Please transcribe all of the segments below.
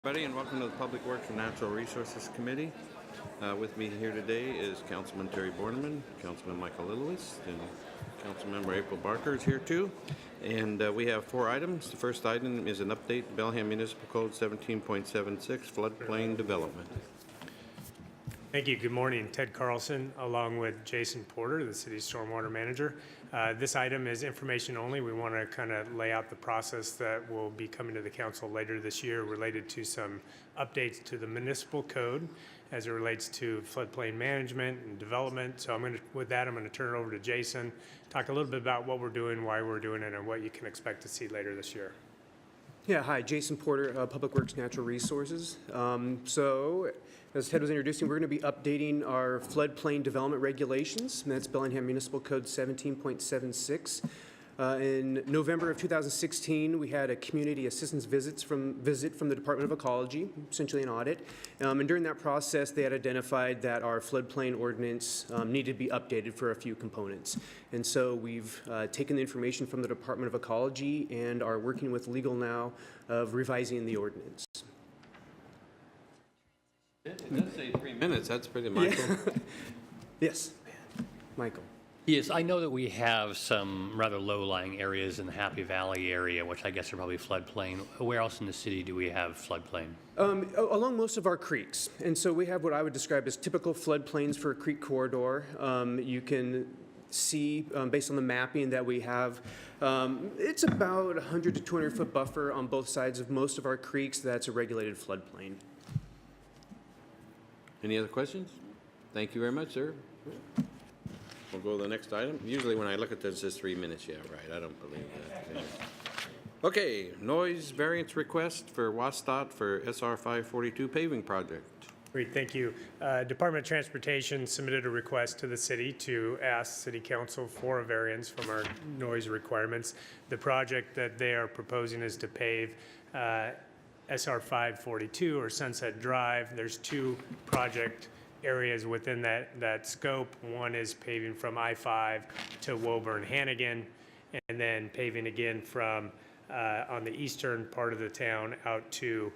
Everybody, and welcome to the Public Works and Natural Resources Committee. With me here today is Councilman Terry Borneman, Councilman Michael Littlewis, and Councilmember April Barker is here too. And we have 4 items. The first item is an update to Bellingham Municipal Code 17.76 floodplain development. Thank you. Good morning. Ted Carlson, along with Jason Porter, the city's stormwater manager. This item is information only. We want to kind of lay out the process that will be coming to the council later this year related to some updates to the municipal code as it relates to floodplain management and development. So with that, I'm going to turn it over to Jason, talk a little bit about what we're doing, why we're doing it, and what you can expect to see later this year. Yeah, hi, Jason Porter, Public Works Natural Resources. So, as Ted was introducing, we're going to be updating our floodplain development regulations, and that's Bellingham Municipal Code 17.76. In November of 2016, we had a community assistance visit from the Department of Ecology, essentially an audit. And during that process, they had identified that our floodplain ordinance needed to be updated for a few components. And so we've taken the information from the Department of Ecology and are working with legal now of revising the ordinance. It does say 3 minutes. That's pretty much. Yeah. Yes, Michael. Yes, I know that we have some rather low-lying areas in the Happy Valley area, which I guess are probably floodplain. Where else in the city do we have floodplain? Along most of our creeks. And so we have what I would describe as typical floodplains for a creek corridor. You can see, based on the mapping that we have, it's about 100 to 200 foot buffer on both sides of most of our creeks. That's a regulated floodplain. Any other questions? Thank you very much, sir. We'll go to the next item. Usually when I look at this, it says 3 minutes. Yeah, right. I don't believe that. Yeah. Okay, noise variance request for WASDOT for SR 542 paving project. Great, thank you. Department of Transportation submitted a request to the city to ask City Council for a variance from our noise requirements. The project that they are proposing is to pave SR 542 or Sunset Drive. There's 2 project areas within that scope. One is paving from I-5 to Woburn-Hannigan, and then paving again from on the eastern part of the town out to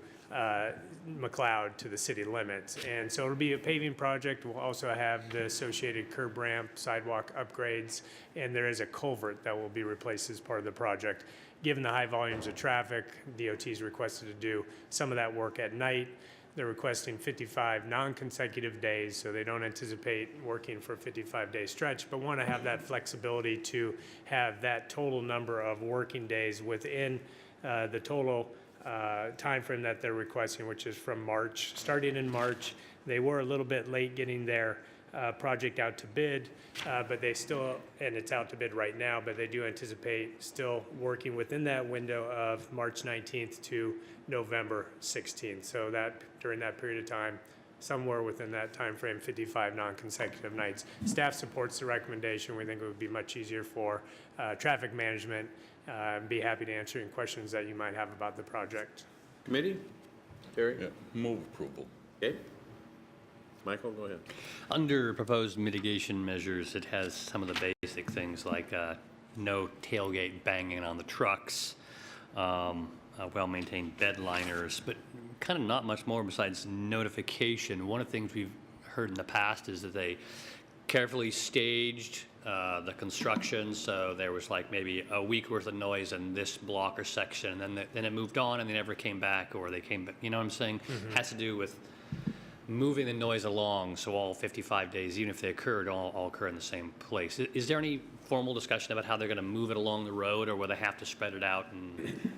McLeod to the city limits. And so it'll be a paving project. We'll also have the associated curb ramp, sidewalk upgrades, and there is a culvert that will be replaced as part of the project. Given the high volumes of traffic, DOT is requested to do some of that work at night. They're requesting 55 non-consecutive days, so they don't anticipate working for a 55-day stretch, but want to have that flexibility to have that total number of working days within the total time frame that they're requesting, which is from March. Starting in March, they were a little bit late getting their project out to bid, but they still, and it's out to bid right now, but they do anticipate still working within that window of March 19th to November 16th. So that during that period of time, somewhere within that time frame, 55 non-consecutive nights. Staff supports the recommendation. We think it would be much easier for traffic management. Be happy to answer any questions that you might have about the project. Committee? Terry? Yeah, move approval. Okay. Michael, go ahead. Under proposed mitigation measures, it has some of the basic things like no tailgate banging on the trucks, well-maintained bed liners, but kind of not much more besides notification. One of the things we've heard in the past is that they carefully staged the construction, so there was like maybe a week worth of noise in this block or section, and then it moved on and they never came back, or they came back, you know what I'm saying? Mm-hmm. Has to do with moving the noise along, so all 55 days, even if they occurred, all occur in the same place. Is there any formal discussion about how they're going to move it along the road, or will they have to spread it out? And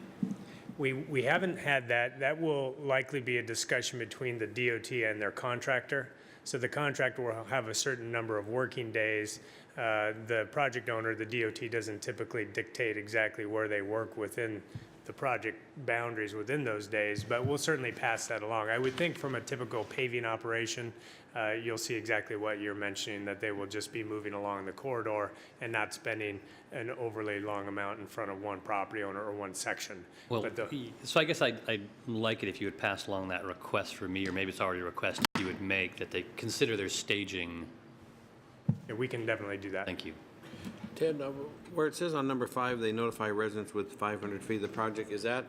We haven't had that. That will likely be a discussion between the DOT and their contractor. So the contractor will have a certain number of working days. The project owner, the DOT, doesn't typically dictate exactly where they work within the project boundaries within those days, but we'll certainly pass that along. I would think from a typical paving operation, you'll see exactly what you're mentioning, that they will just be moving along the corridor and not spending an overly long amount in front of one property owner or one section. Well, so I guess I'd like it if you would pass along that request for me, or maybe it's already a request you would make, that they consider their staging. Yeah, we can definitely do that. Thank you. Ted, where it says on number 5, they notify residents with 500 feet of the project, is that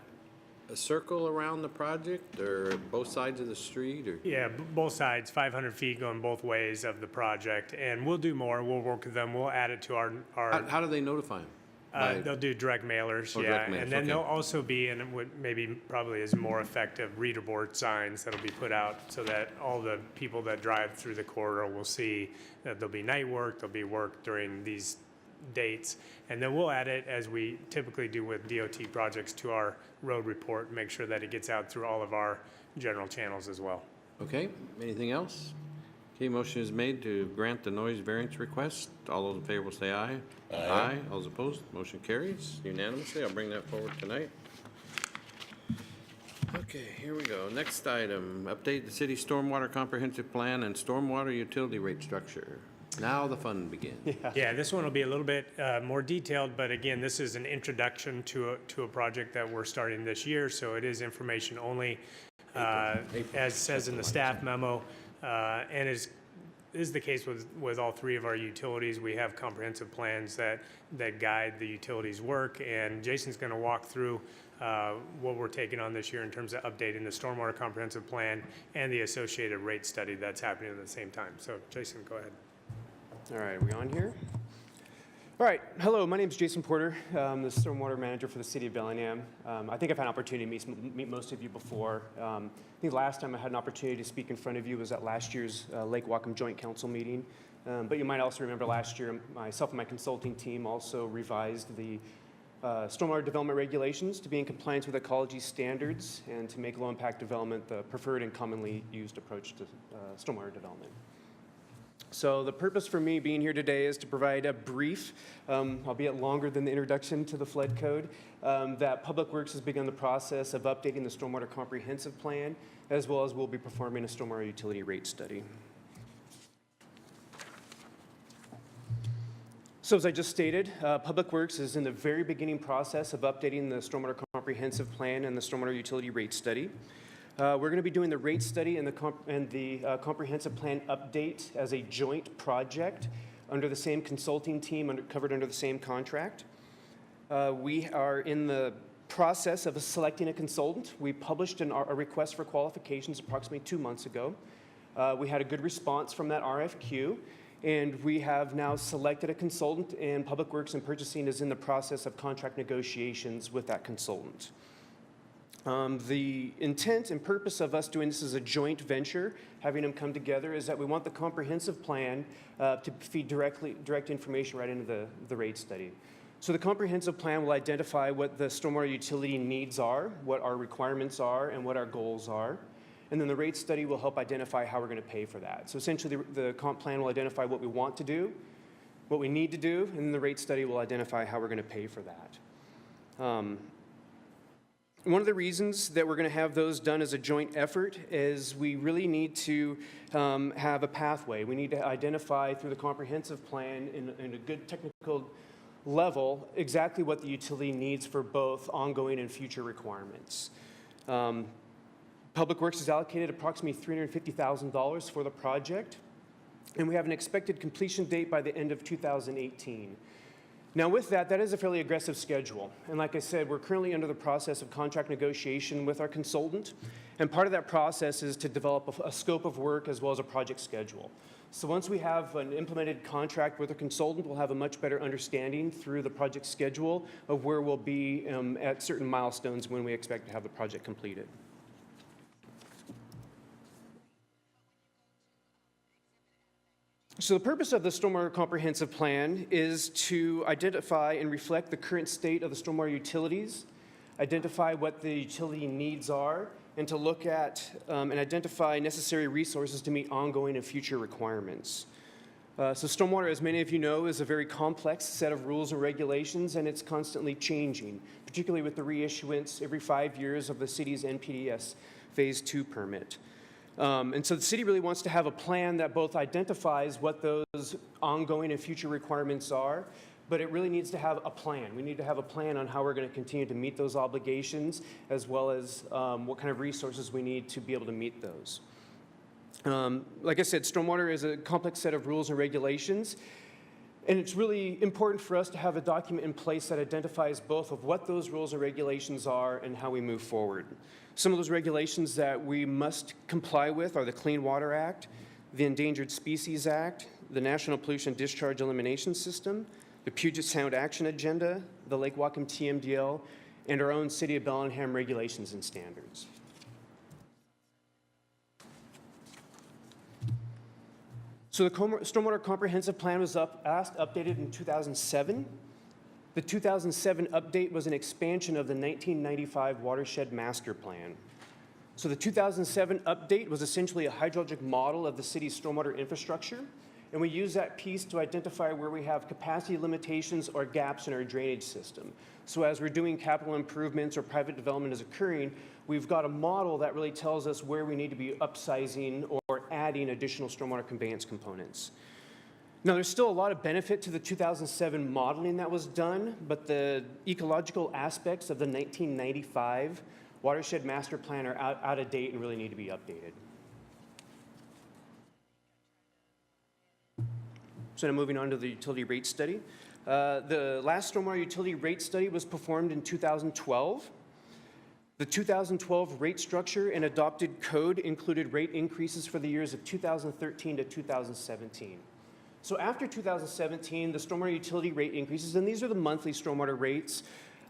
a circle around the project or both sides of the street or? Yeah, both sides, 500 feet going both ways of the project, and we'll do more. We'll work with them. We'll add it to our How do they notify them? they'll do direct mailers, Oh, yeah, direct mailers, and then okay. there'll also be, and what maybe probably is more effective, reader board signs that'll be put out so that all the people that drive through the corridor will see that there'll be night work, there'll be work during these dates, and then we'll add it as we typically do with DOT projects to our road report, make sure that it gets out through all of our general channels as well. Okay, anything else? Okay, motion is made to grant the noise variance request. All those in favor will say aye. Aye. All those opposed, motion carries unanimously. I'll bring that forward tonight. Okay, here we go. Next item, update the city stormwater comprehensive plan and stormwater utility rate structure. Now the fun begins. Yeah, this one will be a little bit more detailed, but again, this is an introduction to a project that we're starting this year, so it is information only, as says in the staff memo, and is the case with all three of our utilities. We have comprehensive plans that guide the utilities' work, and Jason's going to walk through what we're taking on this year in terms of updating the stormwater comprehensive plan and the associated rate study that's happening at the same time. So, Jason, go ahead. All right, are we on here? All right, hello, my name is Jason Porter. I'm the stormwater manager for the city of Bellingham. I think I've had an opportunity to meet most of you before. I think last time I had an opportunity to speak in front of you was at last year's Lake Wacom Joint Council meeting. But you might also remember last year, myself and my consulting team also revised the stormwater development regulations to be in compliance with ecology standards and to make low-impact development the preferred and commonly used approach to stormwater development. So the purpose for me being here today is to provide a brief, albeit longer than the introduction to the flood code, that Public Works has begun the process of updating the stormwater comprehensive plan, as well as we'll be performing a stormwater utility rate study. So as I just stated, Public Works is in the very beginning process of updating the stormwater comprehensive plan and the stormwater utility rate study. We're going to be doing the rate study and the comprehensive plan update as a joint project under the same consulting team, covered under the same contract. We are in the process of selecting a consultant. We published a request for qualifications approximately 2 months ago. We had a good response from that RFQ, and we have now selected a consultant, and Public Works and Purchasing is in the process of contract negotiations with that consultant. The intent and purpose of us doing this as a joint venture, having them come together, is that we want the comprehensive plan to feed direct information right into the rate study. So the comprehensive plan will identify what the stormwater utility needs are, what our requirements are, and what our goals are. And then the rate study will help identify how we're going to pay for that. So essentially the comp plan will identify what we want to do, what we need to do, and then the rate study will identify how we're going to pay for that. One of the reasons that we're going to have those done as a joint effort is we really need to have a pathway. We need to identify through the comprehensive plan in a good technical level exactly what the utility needs for both ongoing and future requirements. Public Works has allocated approximately $350,000 for the project, and we have an expected completion date by the end of 2018. Now with that is a fairly aggressive schedule. And like I said, we're currently under the process of contract negotiation with our consultant. And part of that process is to develop a scope of work as well as a project schedule. So once we have an implemented contract with a consultant, we'll have a much better understanding through the project schedule of where we'll be at certain milestones when we expect to have the project completed. So the purpose of the Stormwater Comprehensive Plan is to identify and reflect the current state of the stormwater utilities, identify what the utility needs are, and to look at and identify necessary resources to meet ongoing and future requirements. So stormwater, as many of you know, is a very complex set of rules and regulations, and it's constantly changing, particularly with the reissuance every 5 years of the city's NPDES Phase 2 permit. And so the city really wants to have a plan that both identifies what those ongoing and future requirements are, but it really needs to have a plan. We need to have a plan on how we're going to continue to meet those obligations, as well as what kind of resources we need to be able to meet those. Like I said, stormwater is a complex set of rules and regulations. And it's really important for us to have a document in place that identifies both of what those rules and regulations are and how we move forward. Some of those regulations that we must comply with are the Clean Water Act, the Endangered Species Act, the National Pollution Discharge Elimination System, the Puget Sound Action Agenda, the Lake Whatcom TMDL, and our own City of Bellingham regulations and standards. So the Stormwater Comprehensive Plan was updated in 2007. The 2007 update was an expansion of the 1995 Watershed Master Plan. So the 2007 update was essentially a hydrologic model of the city's stormwater infrastructure, and we use that piece to identify where we have capacity limitations or gaps in our drainage system. So as we're doing capital improvements or private development is occurring, we've got a model that really tells us where we need to be upsizing or adding additional stormwater conveyance components. Now, there's still a lot of benefit to the 2007 modeling that was done, but the ecological aspects of the 1995 Watershed Master Plan are out of date and really need to be updated. So now moving on to the utility rate study. The last stormwater utility rate study was performed in 2012. The 2012 rate structure and adopted code included rate increases for the years of 2013 to 2017. So after 2017, the stormwater utility rate increases, and these are the monthly stormwater rates,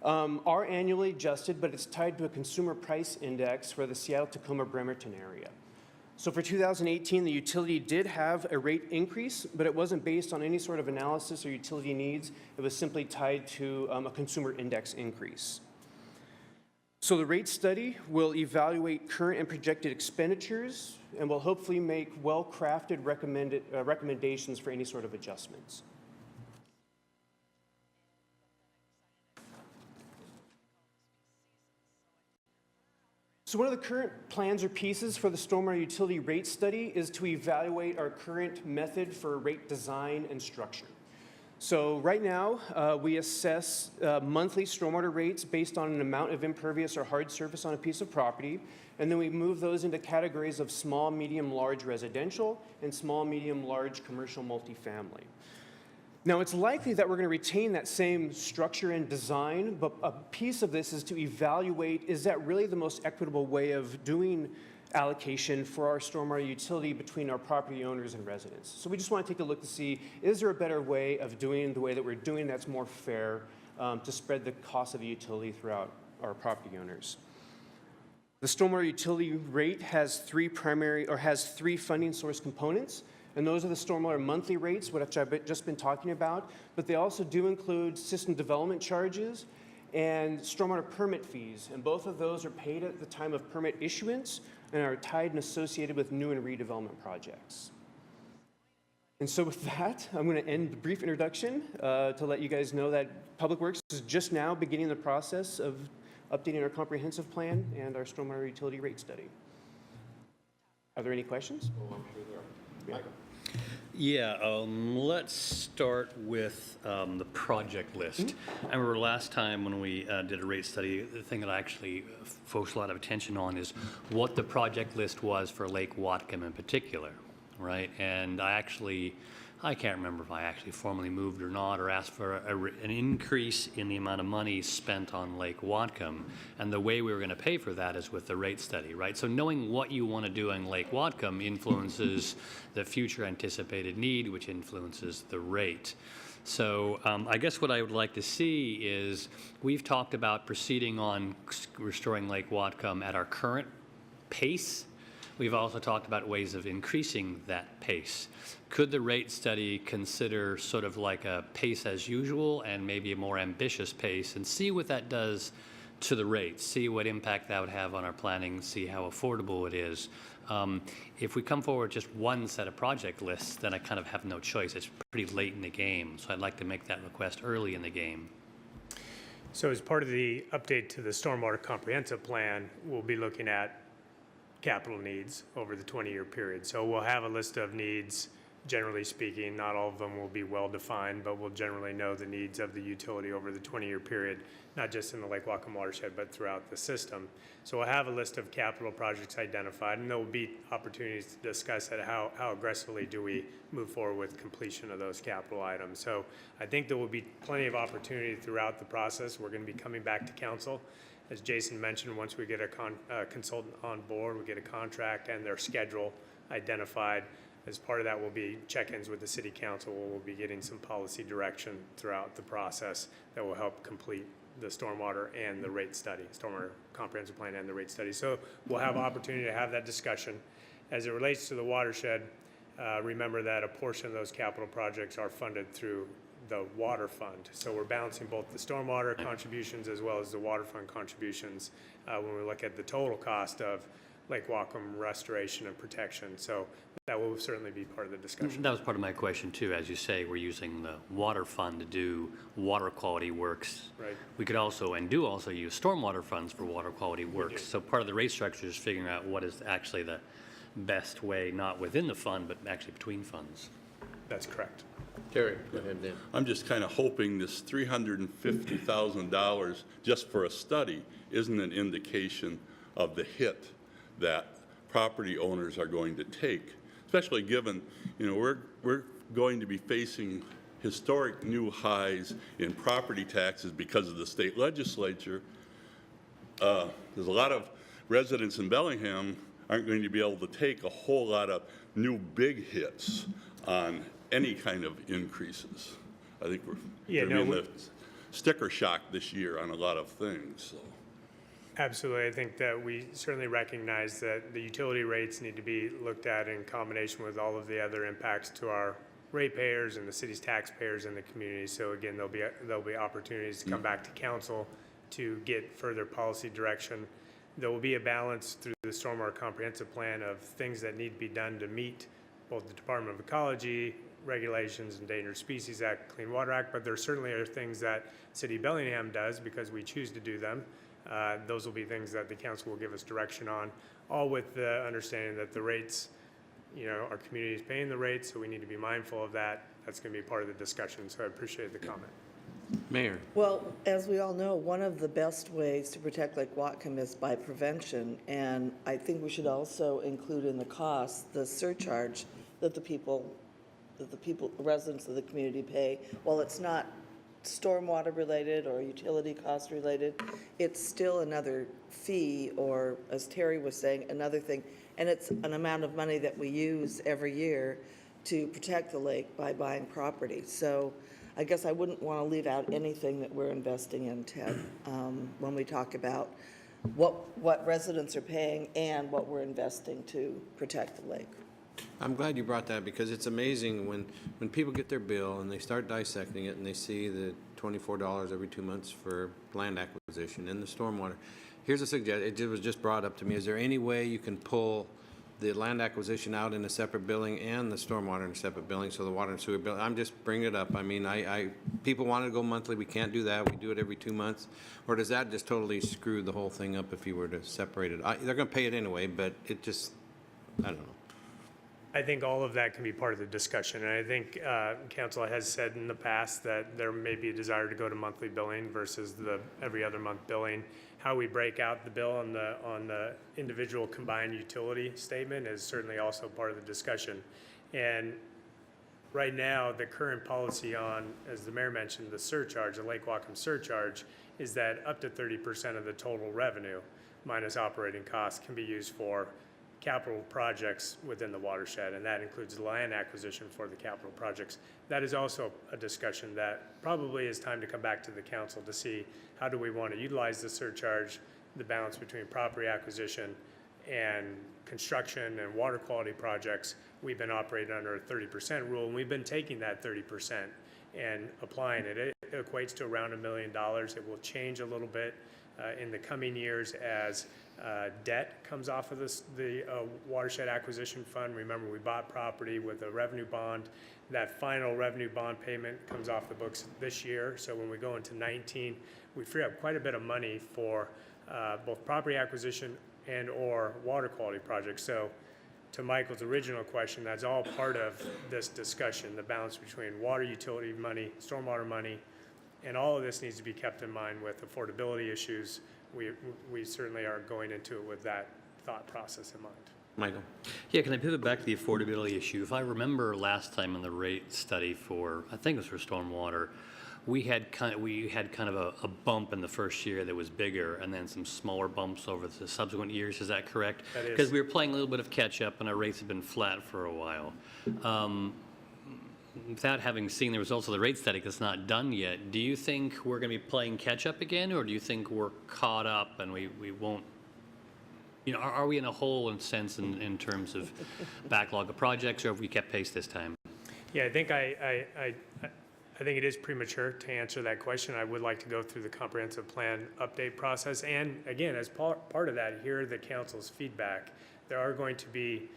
are annually adjusted, but it's tied to a consumer price index for the Seattle-Tacoma-Bremerton area. So for 2018, the utility did have a rate increase, but it wasn't based on any sort of analysis or utility needs. It was simply tied to a consumer index increase. So the rate study will evaluate current and projected expenditures and will hopefully make well-crafted recommendations for any sort of adjustments. So one of the current plans or pieces for the stormwater utility rate study is to evaluate our current method for rate design and structure. So right now, we assess monthly stormwater rates based on an amount of impervious or hard surface on a piece of property, and then we move those into categories of small, medium, large residential and small, medium, large commercial multifamily. Now, it's likely that we're going to retain that same structure and design, but a piece of this is to evaluate, is that really the most equitable way of doing allocation for our stormwater utility between our property owners and residents? So we just want to take a look to see, is there a better way of doing the way that we're doing that's more fair to spread the cost of the utility throughout our property owners? The stormwater utility rate has three funding source components. And those are the stormwater monthly rates, which I've just been talking about, but they also do include system development charges and stormwater permit fees. And both of those are paid at the time of permit issuance and are tied and associated with new and redevelopment projects. And so with that, I'm going to end the brief introduction to let you guys know that Public Works is just now beginning the process of updating our comprehensive plan and our stormwater utility rate study. Are there any questions? Oh, I'm sure there are. Michael? Yeah, let's start with the project list. I remember last time when we did a rate study, the thing that I actually focused a lot of attention on is what the project list was for Lake Whatcom in particular, right? And I can't remember if I actually formally moved or not, or asked for an increase in the amount of money spent on Lake Whatcom. And the way we were going to pay for that is with the rate study, right? So knowing what you want to do on Lake Whatcom influences the future anticipated need, which influences the rate. So I guess what I would like to see is we've talked about proceeding on restoring Lake Whatcom at our current pace. We've also talked about ways of increasing that pace. Could the rate study consider sort of like a pace as usual and maybe a more ambitious pace and see what that does to the rates, see what impact that would have on our planning, see how affordable it is. If we come forward just one set of project lists, then I kind of have no choice. It's pretty late in the game, so I'd like to make that request early in the game. So as part of the update to the Stormwater Comprehensive Plan, we'll be looking at capital needs over the 20-year period. So we'll have a list of needs generally speaking. Not all of them will be well-defined, but we'll generally know the needs of the utility over the 20-year period, not just in the Lake Whatcom watershed, but throughout the system. So we'll have a list of capital projects identified, and there will be opportunities to discuss how aggressively do we move forward with completion of those capital items. So I think there will be plenty of opportunity throughout the process. We're going to be coming back to council. As Jason mentioned, once we get a consultant on board, we get a contract and their schedule identified. As part of that will be check-ins with the city council. We'll be getting some policy direction throughout the process that will help complete the stormwater and the rate study, stormwater comprehensive plan and the rate study. So we'll have opportunity to have that discussion. As it relates to the watershed, remember that a portion of those capital projects are funded through the water fund. So we're balancing both the stormwater contributions as well as the water fund contributions when we look at the total cost of Lake Whatcom restoration and protection. So that will certainly be part of the discussion. That was part of my question too. As you say, we're using the water fund to do water quality works. Right. We could also, and do also, use stormwater funds for water quality works. So part of the rate structure is figuring out what is actually the best way, not within the fund, but actually between funds. That's correct. Terry, go ahead, Dan. I'm just kind of hoping this $350,000 just for a study isn't an indication of the hit that property owners are going to take, especially given, we're going to be facing historic new highs in property taxes because of the state legislature. There's a lot of residents in Bellingham aren't going to be able to take a whole lot of new big hits on any kind of increases. I think we're going to be in the sticker shock this year on a lot of things. So. Absolutely. I think that we certainly recognize that the utility rates need to be looked at in combination with all of the other impacts to our ratepayers and the city's taxpayers and the community. So again, there'll be opportunities to come back to council to get further policy direction. There will be a balance through the Stormwater Comprehensive Plan of things that need to be done to meet both the Department of Ecology regulations, Endangered Species Act, Clean Water Act, but there certainly are things that City of Bellingham does because we choose to do them. Those will be things that the council will give us direction on, all with the understanding that the rates, our community is paying the rates, so we need to be mindful of that. That's going to be part of the discussion, so I appreciate the comment. Mayor. Well, as we all know, one of the best ways to protect Lake Whatcom is by prevention, and I think we should also include in the cost the surcharge that the residents of the community pay. While it's not stormwater related or utility cost related, it's still another fee, or as Terry was saying, another thing, and it's an amount of money that we use every year to protect the lake by buying property. So I guess I wouldn't want to leave out anything that we're investing in, Ted, when we talk about what residents are paying and what we're investing to protect the lake. I'm glad you brought that because it's amazing when people get their bill and they start dissecting it and they see the $24 every 2 months for land acquisition and the stormwater. Here's a suggestion. It was just brought up to me. Is there any way you can pull the land acquisition out in a separate billing and the stormwater in a separate billing, so the water and sewer bill? I'm just bringing it up. I mean, people want to go monthly. We can't do that. We do it every 2 months. Or does that just totally screw the whole thing up if you were to separate it? They're going to pay it anyway, but it just, I don't know. I think all of that can be part of the discussion, and I think council has said in the past that there may be a desire to go to monthly billing versus the every other month billing. How we break out the bill on the individual combined utility statement is certainly also part of the discussion. And right now, the current policy on, as the mayor mentioned, the surcharge, the Lake Whatcom surcharge, is that up to 30% of the total revenue minus operating costs can be used for capital projects within the watershed, and that includes land acquisition for the capital projects. That is also a discussion that probably is time to come back to the council to see how do we want to utilize the surcharge, the balance between property acquisition and construction and water quality projects. We've been operating under a 30% rule, and we've been taking that 30% and applying it. It equates to around $1 million. It will change a little bit in the coming years as debt comes off of the watershed acquisition fund. Remember, we bought property with a revenue bond. That final revenue bond payment comes off the books this year. So when we go into 19, we free up quite a bit of money for both property acquisition and or water quality projects. So to Michael's original question, that's all part of this discussion, the balance between water utility money, stormwater money, and all of this needs to be kept in mind with affordability issues. We certainly are going into it with that thought process in mind. Michael? Yeah, can I pivot back to the affordability issue? If I remember last time in the rate study for, I think it was for stormwater, we had kind of a bump in the first year that was bigger, and then some smaller bumps over the subsequent years. Is that correct? That is. Because we were playing a little bit of catch up, and our rates have been flat for a while. Without having seen the results of the rate study, 'cause it's not done yet, do you think we're going to be playing catch up again, or do you think we're caught up and we won't? You know, are we in a hole in a sense in terms of backlog of projects, or have we kept pace this time? Yeah, I think I think it is premature to answer that question. I would like to go through the comprehensive plan update process, and again, as part of that, hear the council's feedback. There are going to be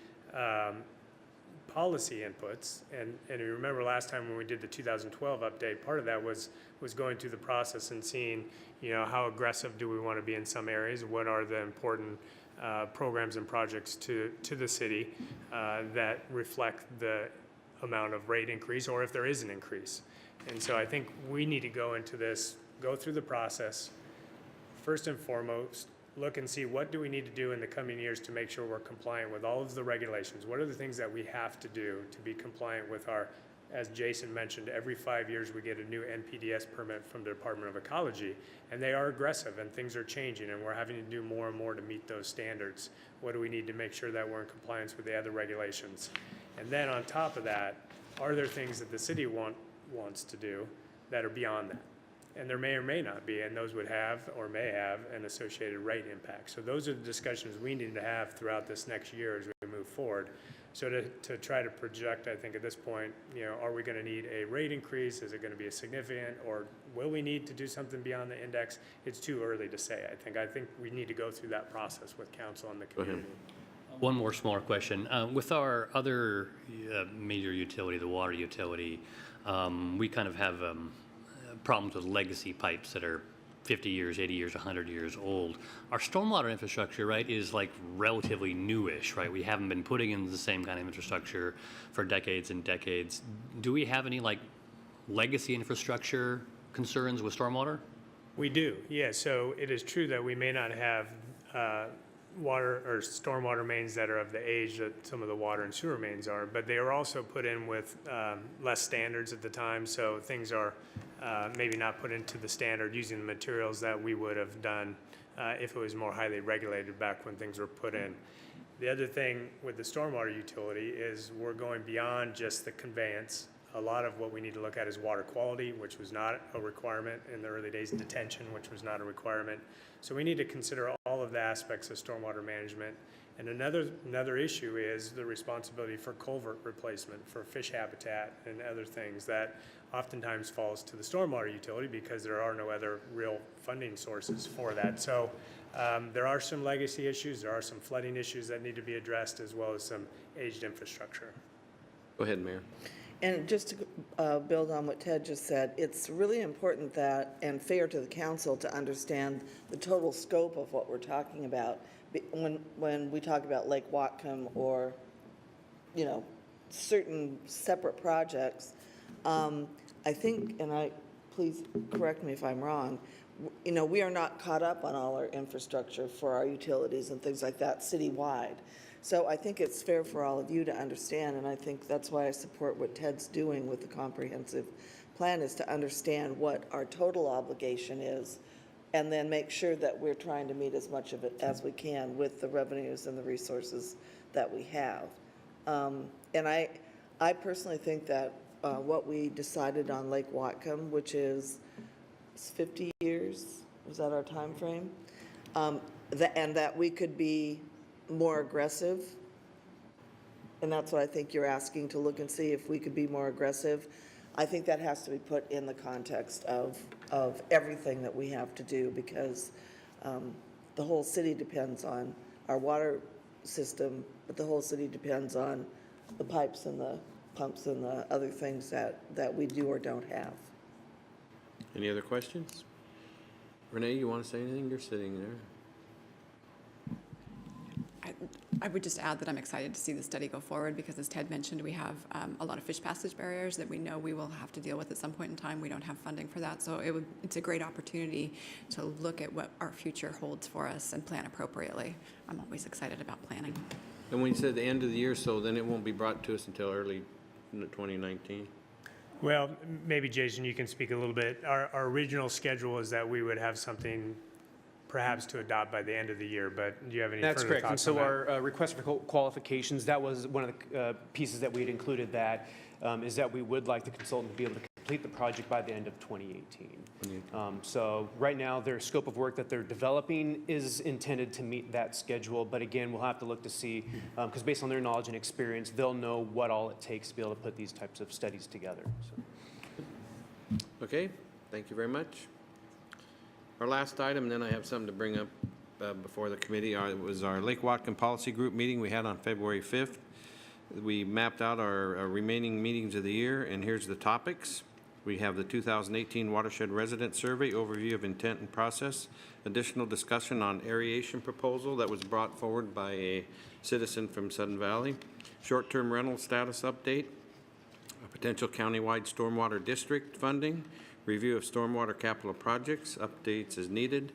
policy inputs, and you remember last time when we did the 2012 update, part of that was going through the process and seeing, you know, how aggressive do we want to be in some areas, what are the important programs and projects to the city that reflect the amount of rate increase, or if there is an increase. And so I think we need to go into this, go through the process, first and foremost, look and see what do we need to do in the coming years to make sure we're compliant with all of the regulations. What are the things that we have to do to be compliant with our, as Jason mentioned, every 5 years we get a new NPDES permit from the Department of Ecology, and they are aggressive and things are changing and we're having to do more and more to meet those standards. What do we need to make sure that we're in compliance with the other regulations? And then on top of that, are there things that the city wants to do that are beyond that? And there may or may not be, and those would have or may have an associated rate impact. So those are the discussions we need to have throughout this next year as we move forward. So to try to project, I think at this point, you know, are we going to need a rate increase? Is it going to be a significant, or will we need to do something beyond the index? It's too early to say, I think. I think we need to go through that process with council and the community. One more smaller question. With our other major utility, the water utility, we kind of have problems with legacy pipes that are 50 years, 80 years, 100 years old. Our stormwater infrastructure, right, is like relatively newish, right? We haven't been putting in the same kind of infrastructure for decades and decades. Do we have any like legacy infrastructure concerns with stormwater? We do, yeah. So it is true that we may not have water or stormwater mains that are of the age that some of the water and sewer mains are, but they were also put in with less standards at the time, so things are maybe not put into the standard using the materials that we would have done if it was more highly regulated back when things were put in. The other thing with the stormwater utility is we're going beyond just the conveyance. A lot of what we need to look at is water quality, which was not a requirement in the early days, detention, which was not a requirement. So we need to consider all of the aspects of stormwater management. And another issue is the responsibility for culvert replacement, for fish habitat and other things that oftentimes falls to the stormwater utility because there are no other real funding sources for that. So there are some legacy issues, there are some flooding issues that need to be addressed, as well as some aged infrastructure. Go ahead, Mayor. And just to build on what Ted just said, it's really important that, and fair to the council, to understand the total scope of what we're talking about. When we talk about Lake Whatcom or, you know, certain separate projects, I think, and please correct me if I'm wrong, you know, we are not caught up on all our infrastructure for our utilities and things like that citywide. So I think it's fair for all of you to understand, and I think that's why I support what Ted's doing with the comprehensive plan, is to understand what our total obligation is, and then make sure that we're trying to meet as much of it as we can with the revenues and the resources that we have. And I personally think that what we decided on Lake Whatcom, which is 50 years, was that our time frame? And that we could be more aggressive, and that's what I think you're asking, to look and see if we could be more aggressive. I think that has to be put in the context of everything that we have to do, because the whole city depends on our water system, but the whole city depends on the pipes and the pumps and the other things that we do or don't have. Any other questions? Renee, you want to say anything? You're sitting there. I would just add that I'm excited to see the study go forward because, as Ted mentioned, we have a lot of fish passage barriers that we know we will have to deal with at some point in time. We don't have funding for that, so it's a great opportunity to look at what our future holds for us and plan appropriately. I'm always excited about planning. And when you said the end of the year, so then it won't be brought to us until early 2019? Well, maybe Jason, you can speak a little bit. Our original schedule is that we would have something perhaps to adopt by the end of the year, but do you have any That's further correct. And thoughts on so that? our request for qualifications, that was one of the pieces that we had included, that is that we would like the consultant to be able to complete the project by the end of 2018. So right now, their scope of work that they're developing is intended to meet that schedule. But again, we'll have to look to see, because based on their knowledge and experience, they'll know what all it takes to be able to put these types of studies together. So. Okay, thank you very much. Our last item, and then I have something to bring up before the committee, was our Lake Watcom Policy Group meeting we had on February 5th. We mapped out our remaining meetings of the year, and here's the topics. We have the 2018 Watershed Resident Survey, overview of intent and process, additional discussion on aeration proposal that was brought forward by a citizen from Sudden Valley, short-term rental status update, a potential countywide stormwater district funding, review of stormwater capital projects, updates as needed,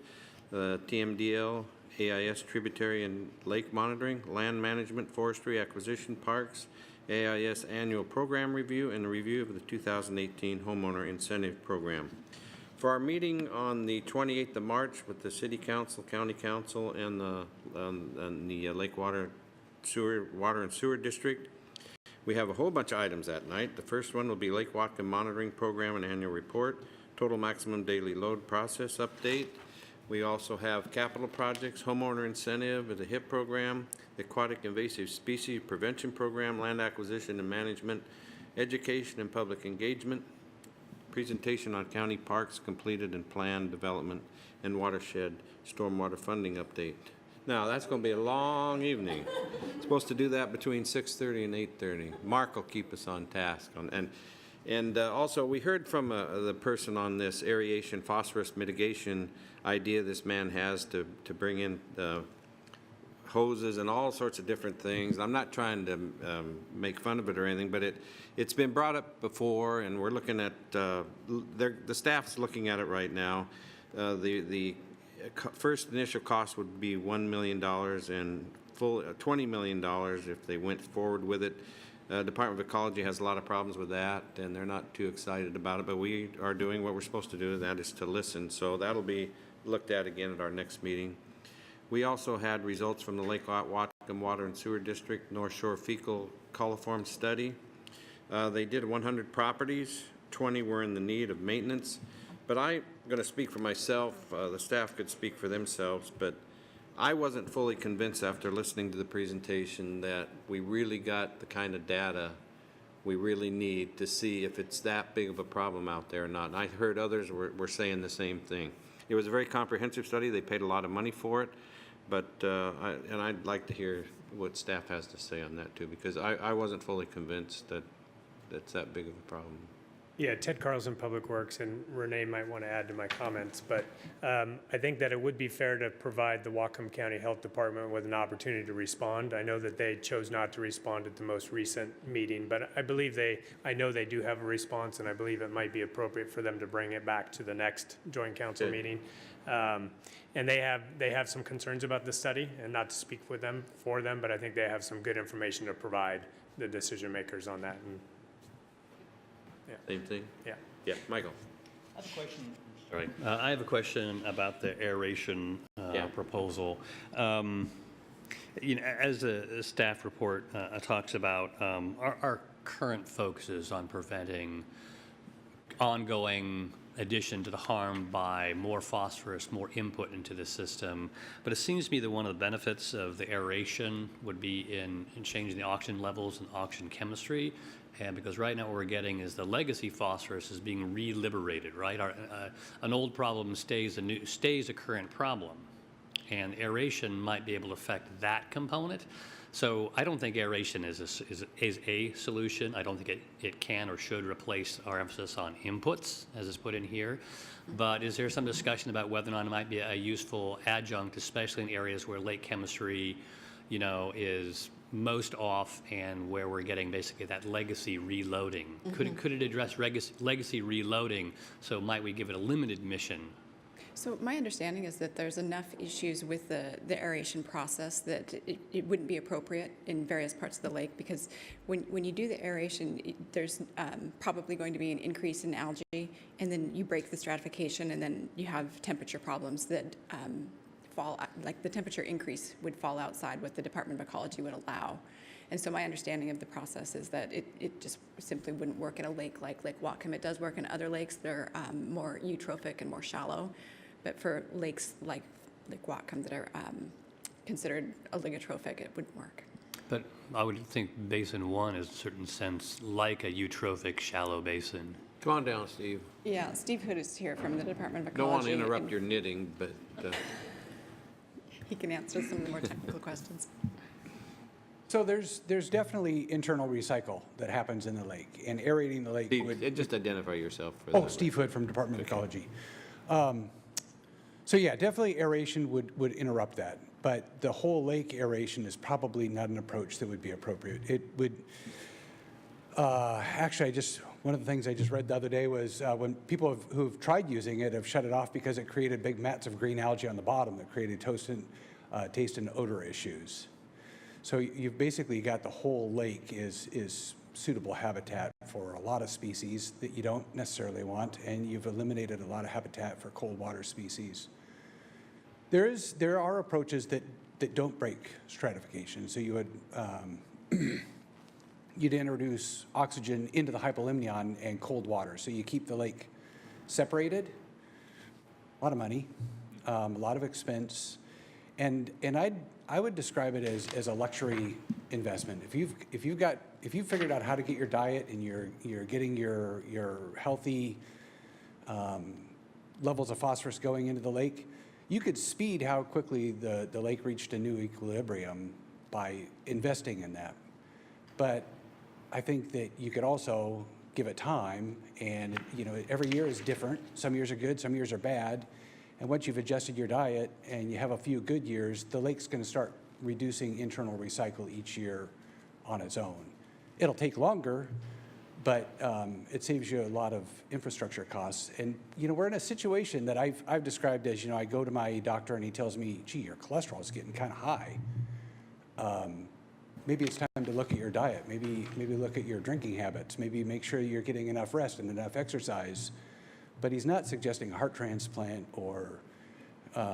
TMDL, AIS tributary and lake monitoring, land management, forestry, acquisition, parks, AIS annual program review, and a review of the 2018 homeowner incentive program. For our meeting on the 28th of March with the City Council, County Council, and the Lake Water and Sewer District, we have a whole bunch of items that night. The first one will be Lake Watcom Monitoring Program and Annual Report, Total Maximum Daily Load Process Update. We also have capital projects, homeowner incentive, the HIP program, the Aquatic Invasive Species Prevention Program, land acquisition and management, education and public engagement, presentation on county parks completed and planned development, and watershed stormwater funding update. Now, that's going to be a long evening. Supposed to do that between 6:30 and 8:30. Mark will keep us on task. And also, we heard from the person on this aeration phosphorus mitigation idea this man has to bring in hoses and all sorts of different things. I'm not trying to make fun of it or anything, but it's been brought up before, and we're looking at, the staff's looking at it right now. The first initial cost would be $1 million and full $20 million if they went forward with it. Department of Ecology has a lot of problems with that, and they're not too excited about it, but we are doing what we're supposed to do, and that is to listen. So that'll be looked at again at our next meeting. We also had results from the Lake Watcom Water and Sewer District North Shore Fecal Coliform Study. They did 100 properties, 20 were in the need of maintenance, but I'm going to speak for myself. The staff could speak for themselves, but I wasn't fully convinced after listening to the presentation that we really got the kind of data we really need to see if it's that big of a problem out there or not. And I heard others were saying the same thing. It was a very comprehensive study. They paid a lot of money for it, but I'd like to hear what staff has to say on that too, because I wasn't fully convinced that it's that big of a problem. Yeah, Ted Carlson, Public Works, and Renee might want to add to my comments, but I think that it would be fair to provide the Whatcom County Health Department with an opportunity to respond. I know that they chose not to respond at the most recent meeting, but I know they do have a response, and I believe it might be appropriate for them to bring it back to the next joint council meeting. And they have some concerns about the study, and not to speak for them, but I think they have some good information to provide the decision makers on that. And, Same thing? yeah. Yeah, Michael. I have a question. All right. I have a question about the aeration proposal. As a staff report talks about, our current focus is on preventing ongoing addition to the harm by more phosphorus, more input into the system. But it seems to me that one of the benefits of the aeration would be in changing the oxygen levels and oxygen chemistry. And because right now what we're getting is the legacy phosphorus is being re-liberated, right? An old problem stays a current problem. And aeration might be able to affect that component. So I don't think aeration is a solution. I don't think it can or should replace our emphasis on inputs, as is put in here. But is there some discussion about whether or not it might be a useful adjunct, especially in areas where lake chemistry you know, is most off and where we're getting basically that legacy reloading. Could it address legacy reloading? So might we give it a limited mission? So my understanding is that there's enough issues with the aeration process that it wouldn't be appropriate in various parts of the lake, because when you do the aeration, there's probably going to be an increase in algae, and then you break the stratification, and then you have temperature problems that like the temperature increase would fall outside what the Department of Ecology would allow. And so my understanding of the process is that it just simply wouldn't work in a lake like Lake Whatcom. It does work in other lakes that are more eutrophic and more shallow. But for lakes like Lake Whatcom that are considered oligotrophic, it wouldn't work. But I would think Basin 1 is in a certain sense like a eutrophic shallow basin. Come on down, Steve. Yeah, Steve Hood is here from the Department of Don't want Ecology. to interrupt and your knitting, but He can answer some of the more technical questions. So there's definitely internal recycle that happens in the lake, and aerating the lake would... Steve, just identify yourself. For Oh, the- Steve Hood from Department of Ecology. So yeah, definitely aeration would interrupt that, but the whole lake aeration is probably not an approach that would be appropriate. It would, actually, one of the things I just read the other day was when people who've tried using it have shut it off because it created big mats of green algae on the bottom that created taste and odor issues. So you've basically got the whole lake is suitable habitat for a lot of species that you don't necessarily want, and you've eliminated a lot of habitat for cold water species. There are approaches that don't break stratification. So you would you'd introduce oxygen into the hypolimnion and cold water. So you keep the lake separated. A lot of money, a lot of expense, and I would describe it as a luxury investment. If you've figured out how to get your diet and you're getting your healthy levels of phosphorus going into the lake, you could speed how quickly the lake reached a new equilibrium by investing in that. But I think that you could also give it time, and every year is different. Some years are good, some years are bad. And once you've adjusted your diet and you have a few good years, the lake's going to start reducing internal recycle each year on its own. It'll take longer, but it saves you a lot of infrastructure costs. And we're in a situation that I've described as, I go to my doctor and he tells me, gee, your cholesterol is getting kind of high. Maybe it's time to look at your diet. Maybe look at your drinking habits. Maybe make sure you're getting enough rest and enough exercise. But he's not suggesting a heart transplant or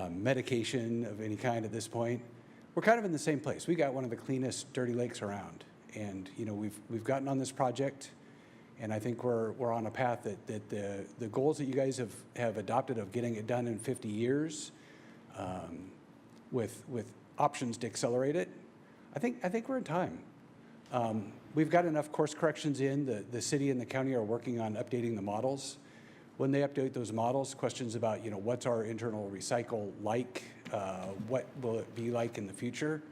medication of any kind at this point. We're kind of in the same place. We got one of the cleanest dirty lakes around, and we've gotten on this project, and I think we're on a path that the goals that you guys have adopted of getting it done in 50 years, with options to accelerate it. I think we're in time. We've got enough course corrections in. The city and the county are working on updating the models. When they update those models, questions about, what's our internal recycle like? What will it be like in the future?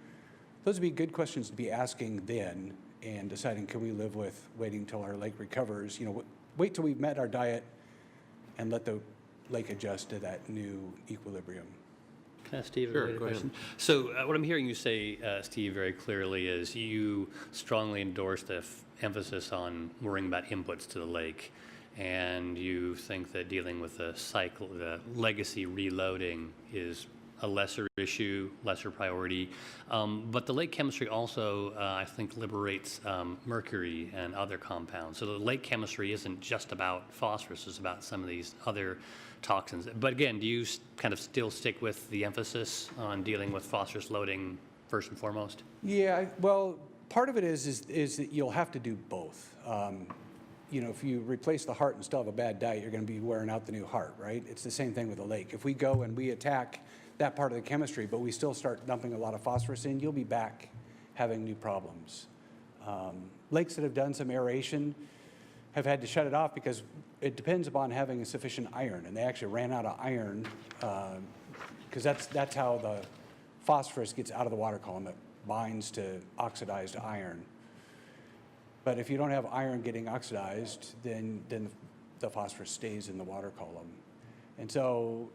Those would be good questions to be asking then, and deciding, can we live with waiting till our lake recovers? Wait till we've met our diet and let the lake adjust to that new equilibrium. Can I ask Steve a Sure, related go ahead. question? So what I'm hearing you say, Steve, very clearly is you strongly endorse the emphasis on worrying about inputs to the lake, and you think that dealing with the legacy reloading is a lesser issue, lesser priority. But the lake chemistry also, I think, liberates mercury and other compounds. So the lake chemistry isn't just about phosphorus, it's about some of these other toxins. But again, do you kind of still stick with the emphasis on dealing with phosphorus loading first and foremost? Yeah, well, part of it is that you'll have to do both. If you replace the heart and still have a bad diet, you're going to be wearing out the new heart, right? It's the same thing with the lake. If we go and we attack that part of the chemistry, but we still start dumping a lot of phosphorus in, you'll be back having new problems. Lakes that have done some aeration have had to shut it off because it depends upon having a sufficient iron, and they actually ran out of iron because that's how the phosphorus gets out of the water column. It binds to oxidized iron. But if you don't have iron getting oxidized, then the phosphorus stays in the water column. And so,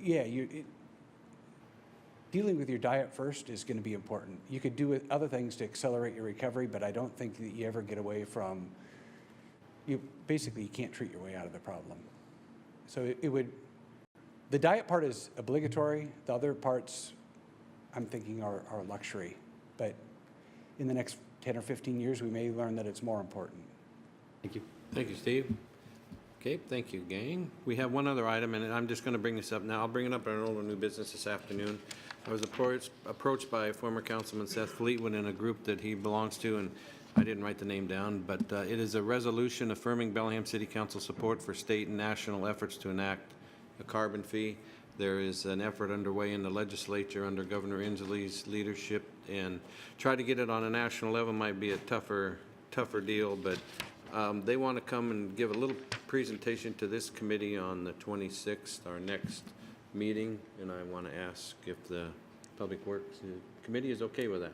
yeah, dealing with your diet first is going to be important. You could do other things to accelerate your recovery, but I don't think that you ever get away from, you can't treat your way out of the problem. So the diet part is obligatory. The other parts, I'm thinking, are luxury. But in the next 10 or 15 years, we may learn that it's more important. Thank you. Thank you, Steve. Okay, thank you, gang. We have one other item, and I'm just going to bring this up now. I'll bring it up in an old or new business this afternoon. I was approached by former Councilman Seth Fleetwood in a group that he belongs to, and I didn't write the name down, but it is a resolution affirming Bellingham City Council support for state and national efforts to enact a carbon fee. There is an effort underway in the legislature under Governor Inslee's leadership, and try to get it on a national level might be a tougher deal, but they want to come and give a little presentation to this committee on the 26th, our next meeting, and I want to ask if the Public Works Committee is okay with that.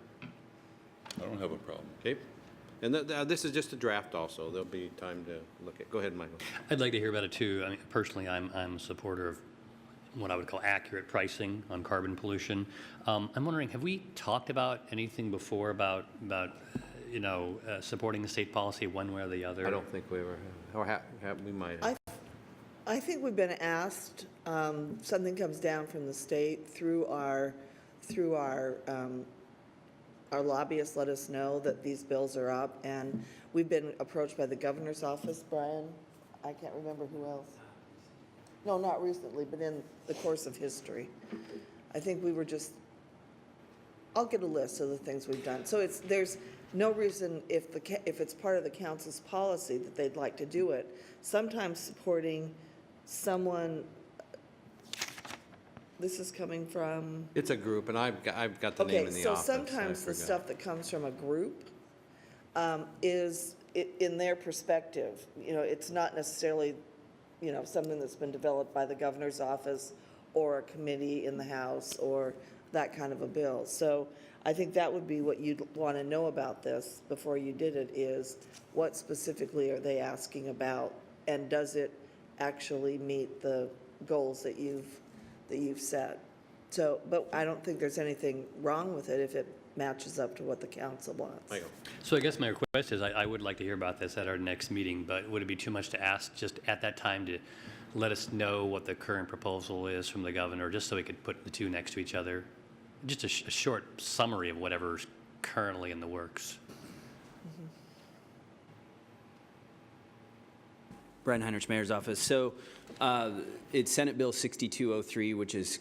I don't have a problem. Okay? And this is just a draft also. There'll be time to look at. Go ahead, Michael. I'd like to hear about it too. I mean, personally, I'm a supporter of what I would call accurate pricing on carbon pollution. I'm wondering, have we talked about anything before about supporting the state policy one way or the other? I don't think we ever have. Or we might have. I think we've been asked, something comes down from the state through our lobbyists let us know that these bills are up, and we've been approached by the governor's office, Brian, I can't remember who else. No, not recently, but in the course of history. I think we were just, I'll get a list of the things we've done. So there's no reason if it's part of the council's policy that they'd like to do it. Sometimes supporting someone, this is coming from. It's a group, and I've got the name in the office. Okay, so sometimes the stuff that comes from a group is, in their perspective, it's not necessarily, something that's been developed by the governor's office or a committee in the House or that kind of a bill. So I think that would be what you'd want to know about this before you did it, is what specifically are they asking about, and does it actually meet the goals that you've set? So, but I don't think there's anything wrong with it if it matches up to what the council wants. Michael. So I guess my request is I would like to hear about this at our next meeting, but would it be too much to ask just at that time to let us know what the current proposal is from the governor, just so we could put the two next to each other? Just a short summary of whatever's currently in the works. Brian Heinrich's Mayor's Office. So it's Senate Bill 6203, which is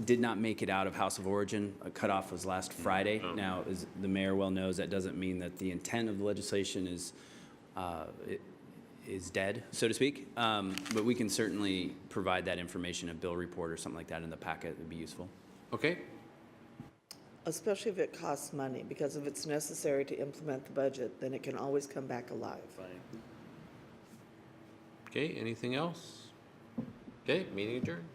did not make it out of House of Origin. A cutoff was last Friday. Now, as the mayor well knows, that doesn't mean that the intent of the legislation is dead, so to speak. But we can certainly provide that information, a bill report or something like that in the packet. It would be useful. Okay. Especially if it costs money, because if it's necessary to implement the budget, then it can always come back alive. Okay, anything else? Okay, meeting adjourned.